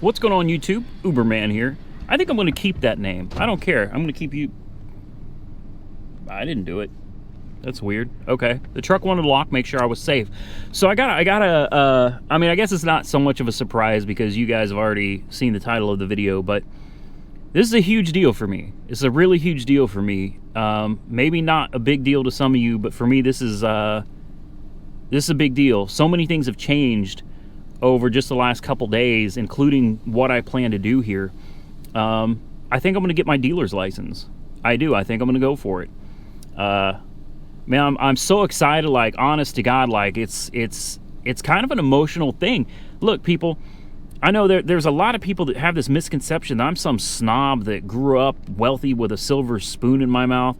What's going on, YouTube? Uberman here. I think I'm going to keep that name. I don't care. I'm going to keep you... I didn't do it. That's weird. Okay. The truck wanted to lock, make sure I was safe. So I gotta, I mean, I guess it's not so much of a surprise because you guys have already seen the title of the video, but this is a huge deal for me. It's a really huge deal for me. Maybe not a big deal to some of you, but for me, this is a big deal. So many things have changed over just the last couple days, including what I plan to do here. I think I'm going to get my dealer's license. I do. I think I'm going to go for it. Man, I'm so excited, like, honest to God, like, it's kind of an emotional thing. Look, people, I know there's a lot of people that have this misconception that I'm some snob that grew up wealthy with a silver spoon in my mouth.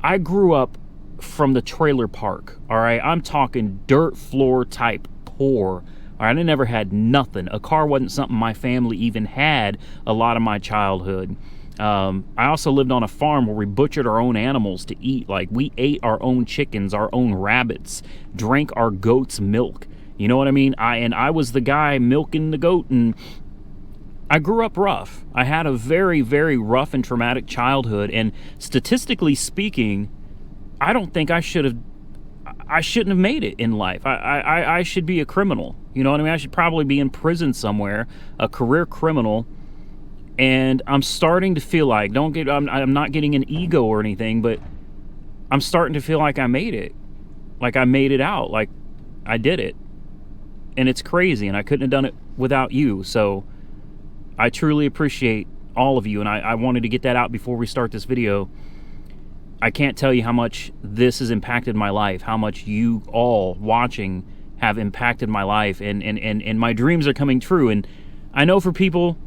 I grew up from the trailer park, all right? I'm talking dirt floor type poor. All right, I never had nothing. A car wasn't something my family even had a lot of my childhood. I also lived on a farm where we butchered our own animals to eat. Like, we ate our own chickens, our own rabbits, drank our goat's milk. You know what I mean? I was the guy milking the goat, and I grew up rough. I had a very, very rough and traumatic childhood, and statistically speaking, I don't think I shouldn't have made it in life. I should be a criminal. You know what I mean? I should probably be in prison somewhere, a career criminal. And I'm starting to feel like, I'm not getting an ego or anything, but I'm starting to feel like I made it. Like I made it out. Like I did it. And it's crazy, and I couldn't have done it without you. So I truly appreciate all of you, and I wanted to get that out before we start this video. I can't tell you how much this has impacted my life, how much you all watching have impacted my life, and my dreams are coming true. And I know for people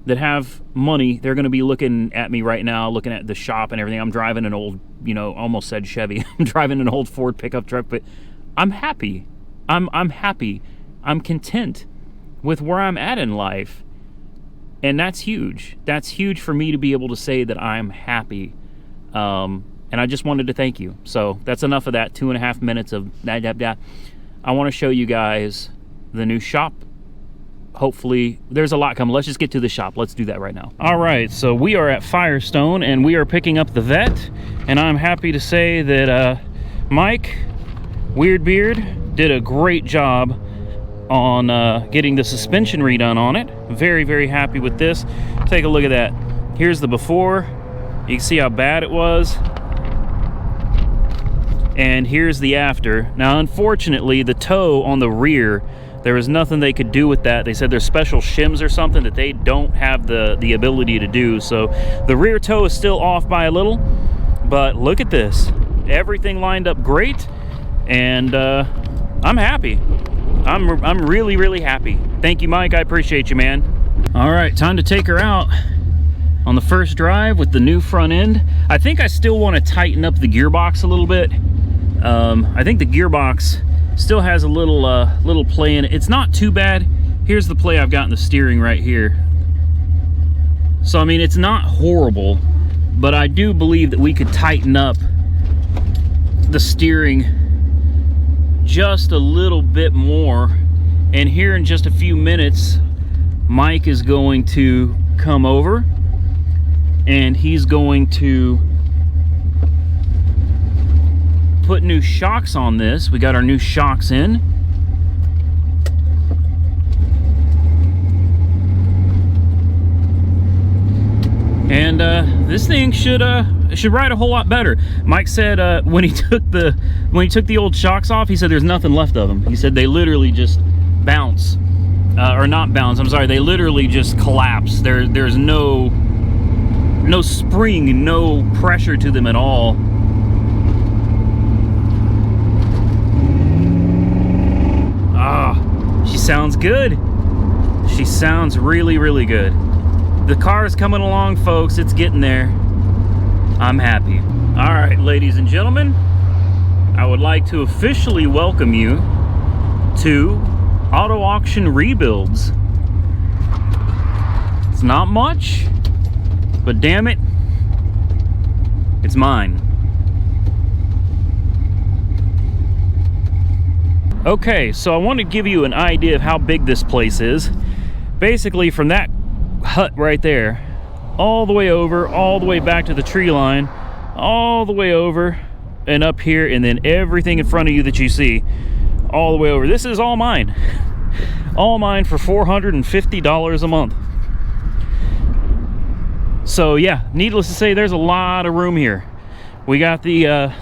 that have money, they're going to be looking at me right now, looking at the shop and everything. I'm driving an old, almost said Chevy. I'm driving an old Ford pickup truck, but I'm happy. I'm happy. I'm content with where I'm at in life. And that's huge. That's huge for me to be able to say that I'm happy. And I just wanted to thank you. So that's enough of that 2.5 minutes of that. I want to show you guys the new shop. Hopefully, there's a lot coming. Let's just get to the shop. Let's do that right now. All right, so we are at Firestone, and we are picking up the Vette, and I'm happy to say that Mike, Weirdbeard, did a great job on getting the suspension redone on it. Very, very happy with this. Take a look at that. Here's the before. You can see how bad it was. And here's the after. Now, unfortunately, the toe on the rear, there was nothing they could do with that. They said there's special shims or something that they don't have the ability to do. So the rear toe is still off by a little, but look at this. Everything lined up great, and I'm happy. I'm really, really happy. Thank you, Mike. I appreciate you, man. All right, time to take her out on the first drive with the new front end. I think I still want to tighten up the gearbox a little bit. I think the gearbox still has a little play in it. It's not too bad. Here's the play I've got in the steering right here. So, I mean, it's not horrible, but I do believe that we could tighten up the steering just a little bit more. And here in just a few minutes, Mike is going to come over, and he's going to put new shocks on this. We got our new shocks in. And this thing should ride a whole lot better. Mike said when he took the old shocks off, he said there's nothing left of them. He said they literally just bounce, or not bounce. I'm sorry, they literally just collapse. There's no spring, no pressure to them at all. She sounds good. She sounds really, really good. The car is coming along, folks. It's getting there. I'm happy. All right, ladies and gentlemen, I would like to officially welcome you to Auto Auction Rebuilds. It's not much, but damn it, it's mine. Okay, so I want to give you an idea of how big this place is. basically from that hut right there, all the way over, all the way back to the tree line, all the way over and up here, and then everything in front of you that you see, all the way over. This is all mine. All mine for $450 a month. So yeah, needless to say, there's a lot of room here. We got the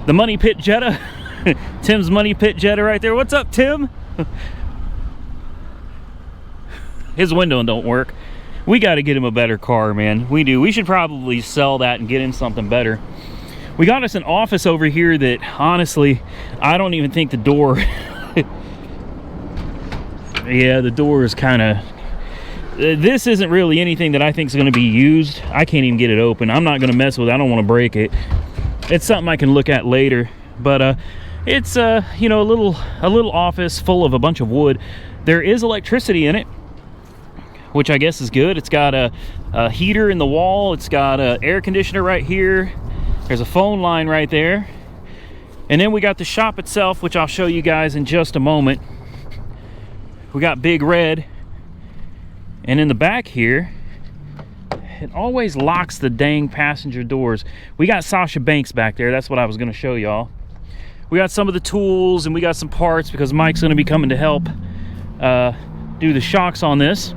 money pit Jetta. Tim's money pit Jetta right there. What's up, Tim? His window don't work. We got to get him a better car, man. We do. We should probably sell that and get him something better. We got us an office over here that, honestly, I don't even think the door... yeah, the door is kind of... this isn't really anything that I think is going to be used. I can't even get it open. I'm not going to mess with it. I don't want to break it. It's something I can look at later. But it's, you know, a little office full of a bunch of wood. There is electricity in it, which I guess is good. It's got a heater in the wall. It's got an air conditioner right here. There's a phone line right there. And then we got the shop itself, which I'll show you guys in just a moment. We got Big Red. And in the back here, it always locks the dang passenger doors. We got Sasha Banks back there. That's what I was going to show y'all. We got some of the tools and we got some parts because Mike's going to be coming to help do the shocks on this.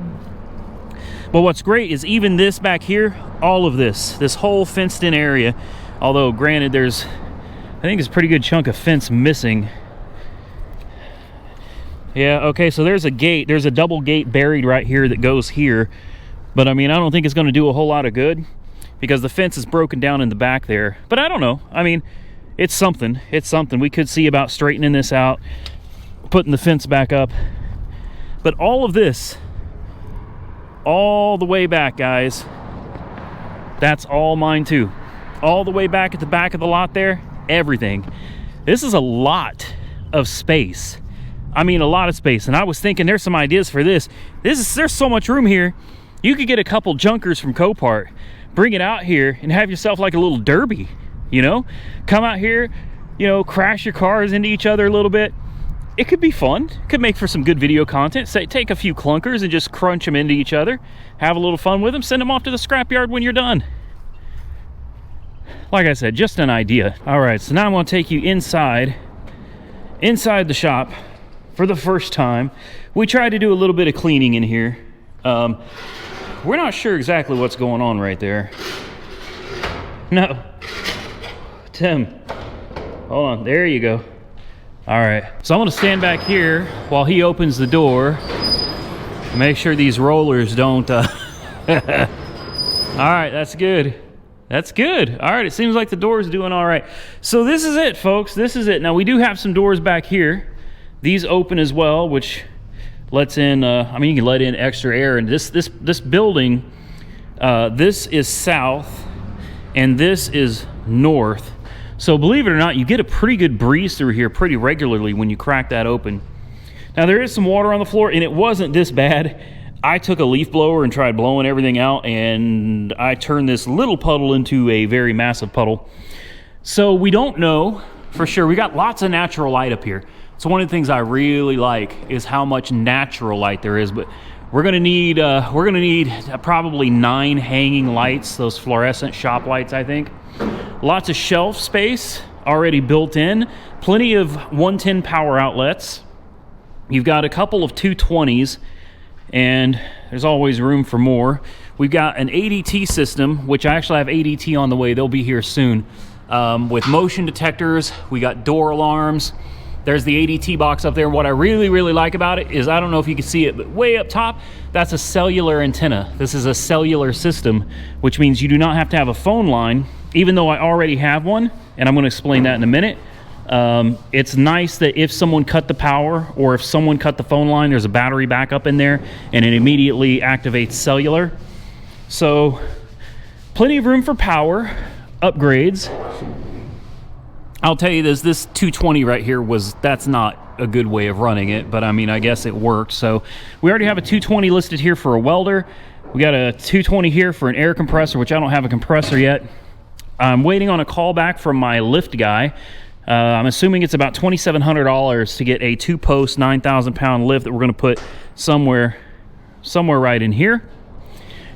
But what's great is even this back here, all of this whole fenced in area, although granted there's, I think it's a pretty good chunk of fence missing. Yeah, okay, so there's a gate, there's a double gate buried right here that goes here. But I mean, I don't think it's going to do a whole lot of good because the fence is broken down in the back there. But I don't know. I mean, it's something. It's something. We could see about straightening this out, putting the fence back up. But all of this, all the way back, guys, that's all mine too. All the way back at the back of the lot there, everything. This is a lot of space. I mean, a lot of space. And I was thinking there's some ideas for this. There's so much room here. You could get a couple junkers from Copart, bring it out here and have yourself like a little derby, you know? Come out here, you know, crash your cars into each other a little bit. It could be fun. It could make for some good video content. Say, take a few clunkers and just crunch them into each other. Have a little fun with them. Send them off to the scrapyard when you're done. Like I said, just an idea. All right, so now I'm going to take you inside the shop for the first time. We tried to do a little bit of cleaning in here. We're not sure exactly what's going on right there. No. Tim, hold on. There you go. All right, so I'm going to stand back here while he opens the door. Make sure these rollers don't... All right, that's good. That's good. All right, it seems like the door is doing all right. So this is it, folks. This is it. Now, we do have some doors back here. These open as well, which lets in... I mean, you can let in extra air. And this building, this is south, and this is north. So believe it or not, you get a pretty good breeze through here pretty regularly when you crack that open. Now there is some water on the floor and it wasn't this bad. I took a leaf blower and tried blowing everything out and I turned this little puddle into a very massive puddle. So we don't know for sure. We got lots of natural light up here. So one of the things I really like is how much natural light there is, but we're gonna need probably 9 hanging lights, those fluorescent shop lights, I think. Lots of shelf space already built in. Plenty of 110 power outlets. You've got a couple of 220s, and there's always room for more. We've got an ADT system, which I actually have ADT on the way. They'll be here soon. With motion detectors, we got door alarms. There's the ADT box up there. What I really, really like about it is, I don't know if you can see it, but way up top, that's a cellular antenna. This is a cellular system, which means you do not have to have a phone line, even though I already have one, and I'm going to explain that in a minute. It's nice that if someone cut the power or if someone cut the phone line, there's a battery backup in there, and it immediately activates cellular. So, plenty of room for power, upgrades. I'll tell you this 220 right here that's not a good way of running it, but I mean, I guess it worked. So we already have a 220 listed here for a welder. We got a 220 here for an air compressor, which I don't have a compressor yet. I'm waiting on a call back from my lift guy. I'm assuming it's about $2,700 to get a 2-post 9,000 pound lift that we're going to put somewhere somewhere right in here.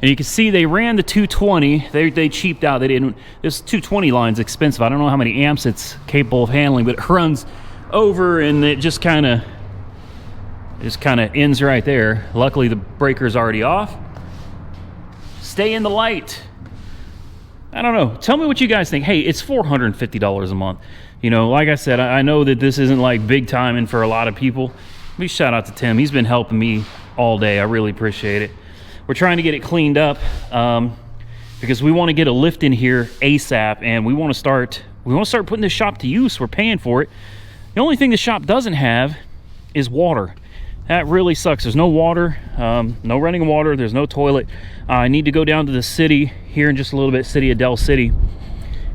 And you can see they ran the 220. They cheaped out. They didn't. This 220 line's expensive. I don't know how many amps it's capable of handling, but it runs over and it just kind of ends right there. Luckily, the breaker's already off. Stay in the light. I don't know. Tell me what you guys think. Hey, it's $450 a month. You know, like I said, I know that this isn't like big timing for a lot of people. Big shout out to Tim. He's been helping me all day. I really appreciate it. We're trying to get it cleaned up because we want to get a lift in here ASAP, and we want to start putting this shop to use. We're paying for it. The only thing the shop doesn't have is water. That really sucks. There's no water, no running water. There's no toilet. I need to go down to the city here in just a little bit, city of Del City,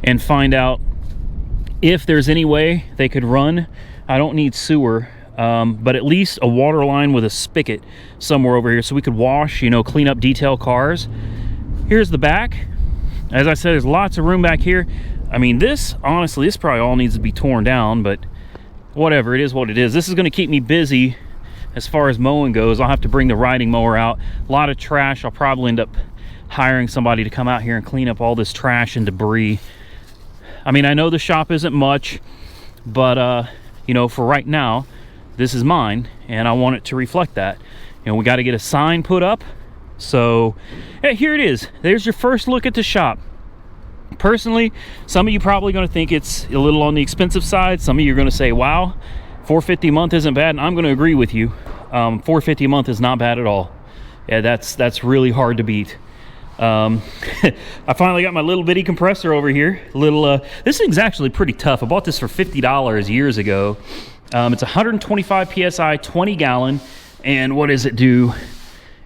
and find out if there's any way they could run. I don't need sewer. But at least a water line with a spigot somewhere over here so we could wash, you know, clean up detail cars. Here's the back. As I said, there's lots of room back here. I mean, this, honestly, this probably all needs to be torn down, but whatever, it is what it is. This is going to keep me busy as far as mowing goes. I'll have to bring the riding mower out. A lot of trash. I'll probably end up hiring somebody to come out here and clean up all this trash and debris. I mean, I know the shop isn't much, but, you know, for right now, this is mine, and I want it to reflect that. And we got to get a sign put up. So, hey, here it is. There's your first look at the shop. Personally, some of you probably going to think it's a little on the expensive side. Some of you are going to say, wow, $450 a month isn't bad. And I'm going to agree with you. $450 a month is not bad at all. Yeah, that's really hard to beat. I finally got my little bitty compressor over here. This thing's actually pretty tough. I bought this for $50 years ago. It's 125 psi, 20 gallon, and what does it do?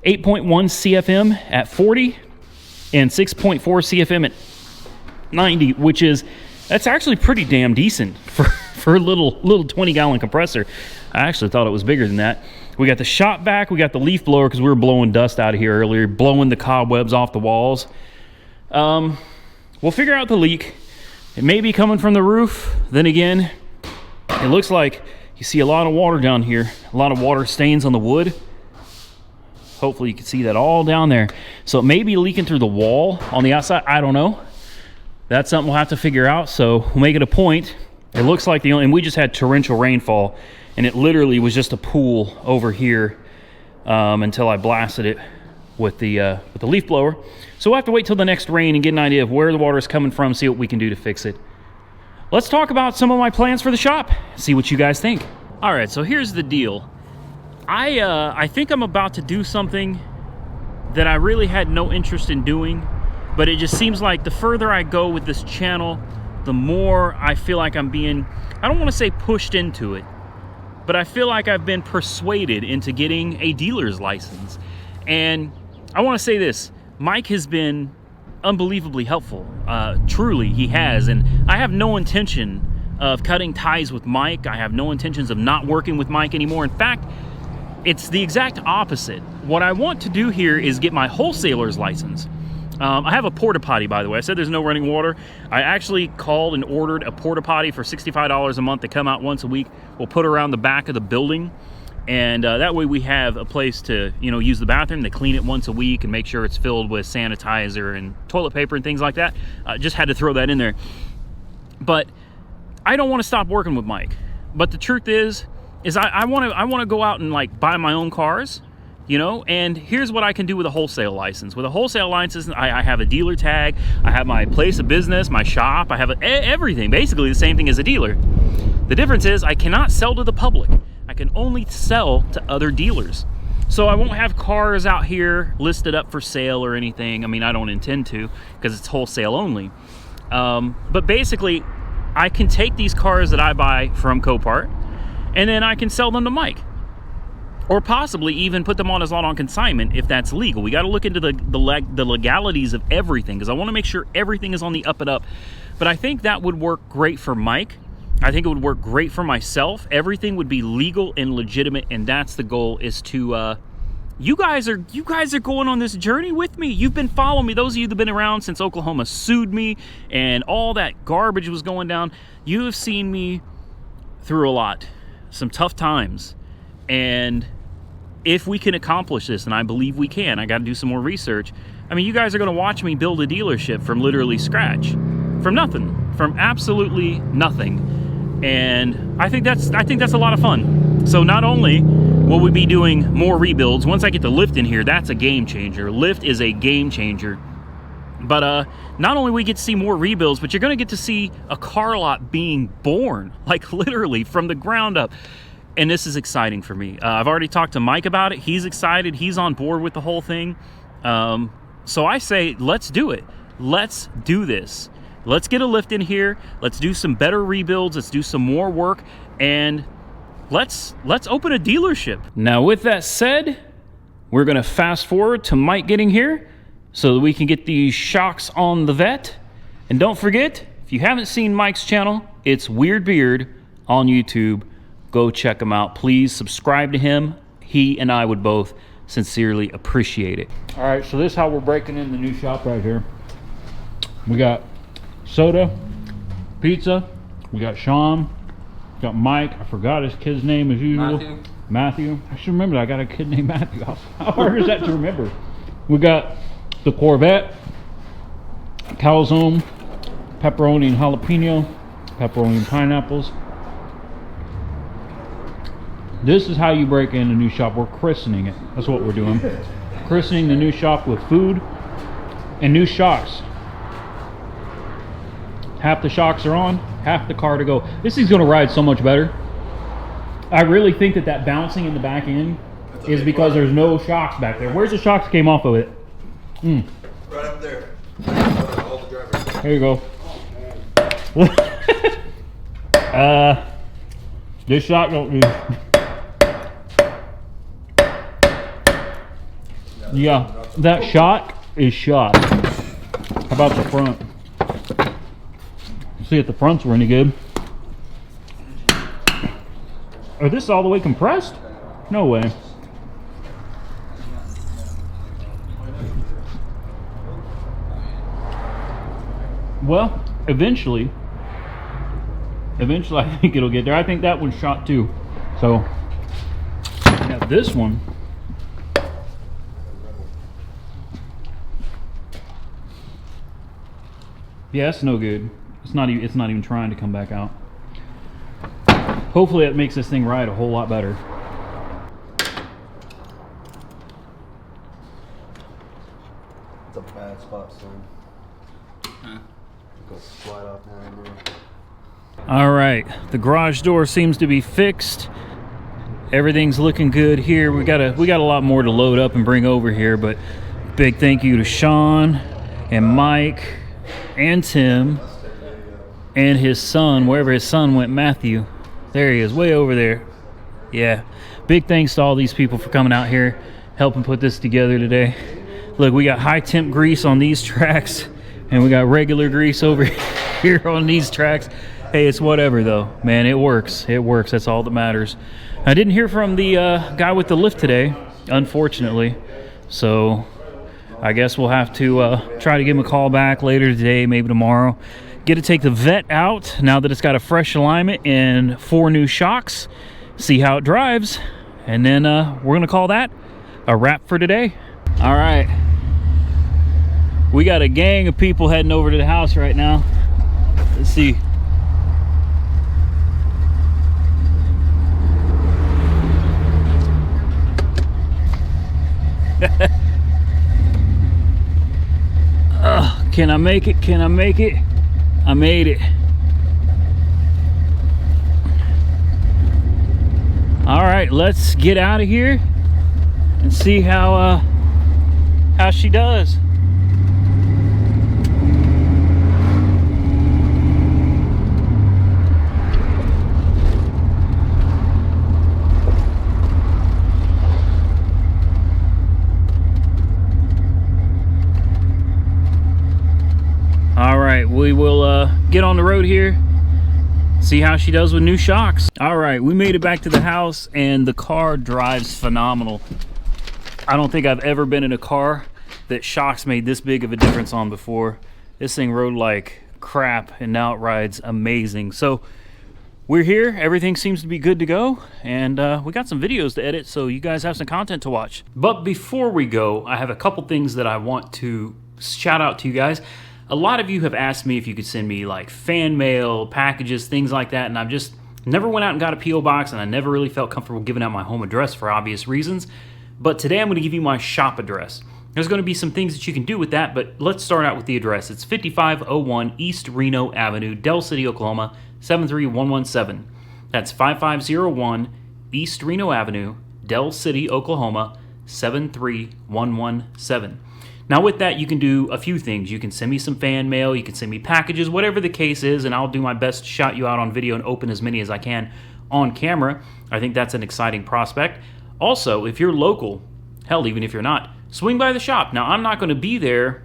8.1 CFM at 40 and 6.4 CFM at 90, which is, that's actually pretty damn decent for a little 20 gallon compressor. I actually thought it was bigger than that. We got the shop vac, we got the leaf blower because we were blowing dust out of here earlier, blowing the cobwebs off the walls. We'll figure out the leak. It may be coming from the roof. Then again, it looks like you see a lot of water down here, a lot of water stains on the wood. Hopefully you can see that all down there. So it may be leaking through the wall on the outside. I don't know. That's something we'll have to figure out. So we'll make it a point. It looks like and we just had torrential rainfall, and it literally was just a pool over here until I blasted it with the leaf blower. So we'll have to wait till the next rain and get an idea of where the water is coming from, see what we can do to fix it. Let's talk about some of my plans for the shop, see what you guys think. All right, so here's the deal. I think I'm about to do something that I really had no interest in doing, but it just seems like the further I go with this channel, the more I feel like I'm being, I don't want to say pushed into it, but I feel like I've been persuaded into getting a dealer's license. And I want to say this, Mike has been unbelievably helpful. Truly, he has. And I have no intention of cutting ties with Mike. I have no intentions of not working with Mike anymore. In fact, it's the exact opposite. What I want to do here is get my wholesaler's license. I have a porta potty, by the way. I said there's no running water. I actually called and ordered a porta potty for $65 a month to come out once a week. We'll put around the back of the building, and that way we have a place to, you know, use the bathroom. They clean it once a week and make sure it's filled with sanitizer and toilet paper and things like that. Just had to throw that in there. But I don't want to stop working with Mike. But the truth is I want to go out and like buy my own cars. You know, and here's what I can do with a wholesale license. With a wholesale license, I have a dealer tag, I have my place of business, my shop, I have everything, basically the same thing as a dealer. The difference is I cannot sell to the public. I can only sell to other dealers. So I won't have cars out here listed up for sale or anything. I mean, I don't intend to, because it's wholesale only. But basically, I can take these cars that I buy from Copart, and then I can sell them to Mike. Or possibly even put them on his lot on consignment if that's legal. We got to look into the legalities of everything, because I want to make sure everything is on the up and up. But I think that would work great for Mike. I think it would work great for myself. Everything would be legal and legitimate, and that's the goal. Is to you guys are going on this journey with me. You've been following me. Those of you that have been around since Oklahoma sued me and all that garbage was going down. You have seen me through a lot, some tough times. And if we can accomplish this, and I believe we can, I got to do some more research. I mean, you guys are going to watch me build a dealership from literally scratch, from nothing, from absolutely nothing. And I think that's a lot of fun. So not only will we be doing more rebuilds, once I get the lift in here, that's a game changer. Lift is a game changer. But not only we get to see more rebuilds, but you're going to get to see a car lot being born, like literally from the ground up. And this is exciting for me. I've already talked to Mike about it. He's excited. He's on board with the whole thing. So I say, let's do it. Let's do this. Let's get a lift in here. Let's do some better rebuilds. Let's do some more work. And let's open a dealership. Now, with that said, we're going to fast forward to Mike getting here so that we can get these shocks on the Vette. And don't forget, if you haven't seen Mike's channel, it's Weird Beard on YouTube. Go check him out. Please subscribe to him. He and I would both sincerely appreciate it. All right, so this is how we're breaking in the new shop right here. We got soda, pizza, we got Sean, we got Mike. I forgot his kid's name as usual. Matthew. I should remember that. I got a kid named Matthew. How hard is that to remember? We got the Corvette, calzone, pepperoni and jalapeno, pepperoni and pineapples. This is how you break in a new shop. We're christening it. That's what we're doing. Christening the new shop with food and new shocks. Half the shocks are on, half the car to go. This thing's gonna ride so much better. I really think that bouncing in the back end is because there's no shocks back there. Where's the shocks came off of it? Right up there. All the drivers. There you go. This shock don't do. Yeah, that shock is shot. How about the front? See if the fronts were any good. Are this all the way compressed? No way. Well, eventually I think it'll get there. I think that one's shot too. So, now this one. Yeah, it's no good. It's not even trying to come back out. Hopefully it makes this thing ride a whole lot better. It's a bad spot, son. Go slide off now. All right, the garage door seems to be fixed. Everything's looking good here. We got a lot more to load up and bring over here, but big thank you to Sean and Mike and Tim and his son, wherever his son went, Matthew. There he is, way over there. Yeah, big thanks to all these people for coming out here, helping put this together today. Look, we got high temp grease on these tracks, and we got regular grease over here on these tracks. Hey, it's whatever though, man. It works. It works. That's all that matters. I didn't hear from the guy with the lift today, unfortunately. So I guess we'll have to try to give him a call back later today, maybe tomorrow. Get to take the Vette out now that it's got a fresh alignment and 4 new shocks. See how it drives, and then we're gonna call that a wrap for today. All right, we got a gang of people heading over to the house right now. Let's see. Can I make it? Can I make it? I made it. All right, let's get out of here and see how she does. All right, we will get on the road here, see how she does with new shocks. All right, we made it back to the house and the car drives phenomenal. I don't think I've ever been in a car that shocks made this big of a difference on before. This thing rode like crap and now it rides amazing. So We're here. Everything seems to be good to go. And we got some videos to edit, so you guys have some content to watch. But before we go, I have a couple things that I want to shout out to you guys. A lot of you have asked me if you could send me like fan mail, packages, things like that. And I've just never went out and got a P.O. box, and I never really felt comfortable giving out my home address for obvious reasons. But today I'm going to give you my shop address. There's going to be some things that you can do with that, but let's start out with the address. It's 5501 East Reno Avenue, Del City, Oklahoma, 73117. That's 5501 East Reno Avenue, Del City, Oklahoma, 73117. Now with that, you can do a few things. You can send me some fan mail, you can send me packages, whatever the case is, and I'll do my best to shout you out on video and open as many as I can on camera. I think that's an exciting prospect. Also, if you're local, hell, even if you're not, swing by the shop. Now, I'm not going to be there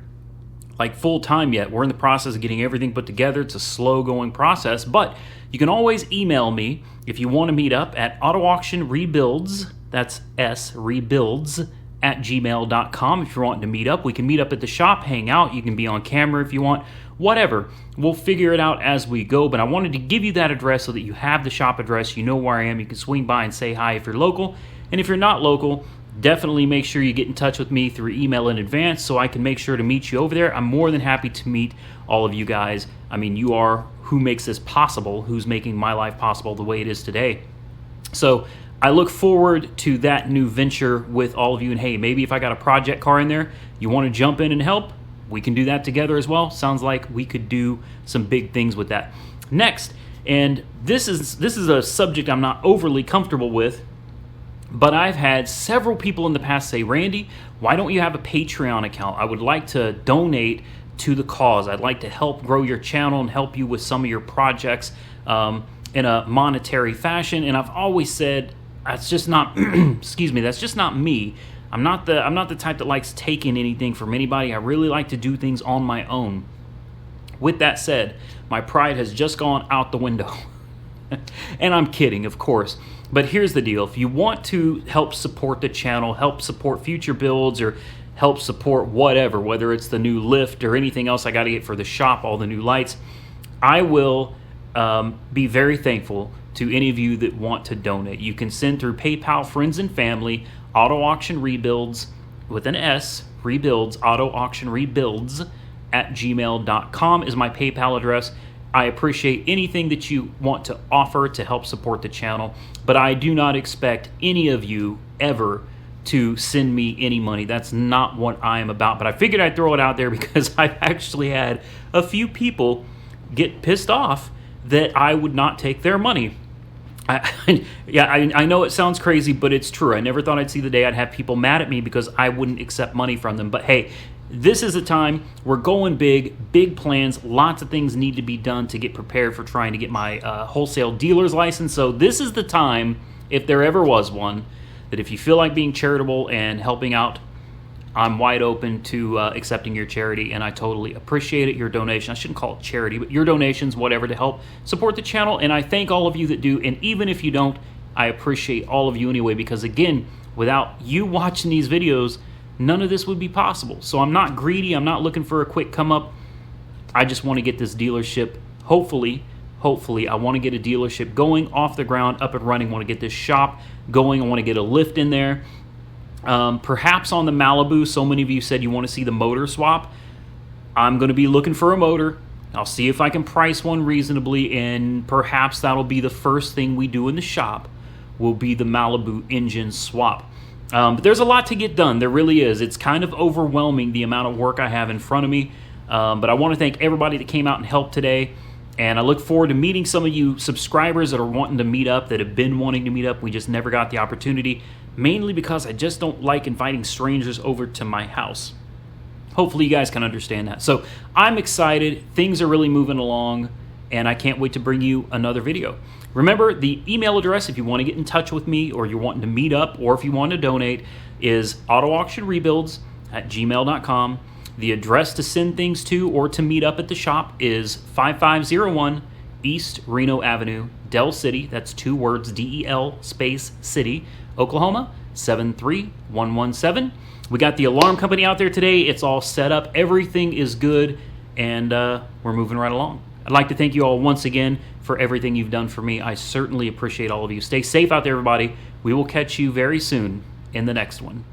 like full time yet. We're in the process of getting everything put together. It's a slow going process, but you can always email me if you want to meet up at Auto Auction Rebuilds. That's rebuilds at gmail.com. If you're wanting to meet up, we can meet up at the shop, hang out. You can be on camera if you want, whatever. We'll figure it out as we go, but I wanted to give you that address so that you have the shop address. You know where I am. You can swing by and say hi if you're local, and if you're not local, definitely make sure you get in touch with me through email in advance so I can make sure to meet you over there. I'm more than happy to meet all of you guys. I mean, you are who makes this possible, who's making my life possible the way it is today. So I look forward to that new venture with all of you. And hey, maybe if I got a project car in there, you want to jump in and help, we can do that together as well. Sounds like we could do some big things with that. Next, and this is a subject I'm not overly comfortable with, but I've had several people in the past say, Randy, why don't you have a Patreon account? I would like to donate to the cause. I'd like to help grow your channel and help you with some of your projects in a monetary fashion. And I've always said, that's just not, excuse me, that's just not me. I'm not the type that likes taking anything from anybody. I really like to do things on my own. With that said, my pride has just gone out the window. And I'm kidding, of course. But here's the deal. If you want to help support the channel, help support future builds, or help support whatever, whether it's the new lift or anything else I got to get for the shop, all the new lights, I will be very thankful to any of you that want to donate. You can send through PayPal, friends and family, Auto Auction Rebuilds with an S, Rebuilds, Auto Auction Rebuilds at gmail.com is my PayPal address. I appreciate anything that you want to offer to help support the channel, but I do not expect any of you ever to send me any money. That's not what I am about, but I figured I'd throw it out there because I've actually had a few people get pissed off that I would not take their money. I know it sounds crazy, but it's true. I never thought I'd see the day I'd have people mad at me because I wouldn't accept money from them. But hey, this is a time we're going big plans. Lots of things need to be done to get prepared for trying to get my wholesale dealer's license. So this is the time, if there ever was one, that if you feel like being charitable and helping out, I'm wide open to accepting your charity, and I totally appreciate it. Your donation, I shouldn't call it charity, but your donations, whatever, to help support the channel. And I thank all of you that do. And even if you don't, I appreciate all of you anyway, because again, without you watching these videos, none of this would be possible. So I'm not greedy. I'm not looking for a quick come up. I just want to get this dealership, hopefully, I want to get a dealership going off the ground, up and running. I want to get this shop going. I want to get a lift in there. Perhaps on the Malibu, so many of you said you want to see the motor swap. I'm going to be looking for a motor. I'll see if I can price one reasonably, and perhaps that'll be the first thing we do in the shop, will be the Malibu engine swap. But there's a lot to get done. There really is. It's kind of overwhelming, the amount of work I have in front of me. But I want to thank everybody that came out and helped today. And I look forward to meeting some of you subscribers that are wanting to meet up, that have been wanting to meet up. We just never got the opportunity, mainly because I just don't like inviting strangers over to my house. Hopefully you guys can understand that. So I'm excited. Things are really moving along, and I can't wait to bring you another video. Remember, the email address, if you want to get in touch with me, or you're wanting to meet up, or if you want to donate, is autoauctionrebuilds@gmail.com. The address to send things to or to meet up at the shop is 5501 East Reno Avenue, Del City, that's 2 words, DEL space City, Oklahoma, 73117. We got the alarm company out there today. It's all set up. Everything is good, and we're moving right along. I'd like to thank you all once again for everything you've done for me. I certainly appreciate all of you. Stay safe out there, everybody. We will catch you very soon in the next one.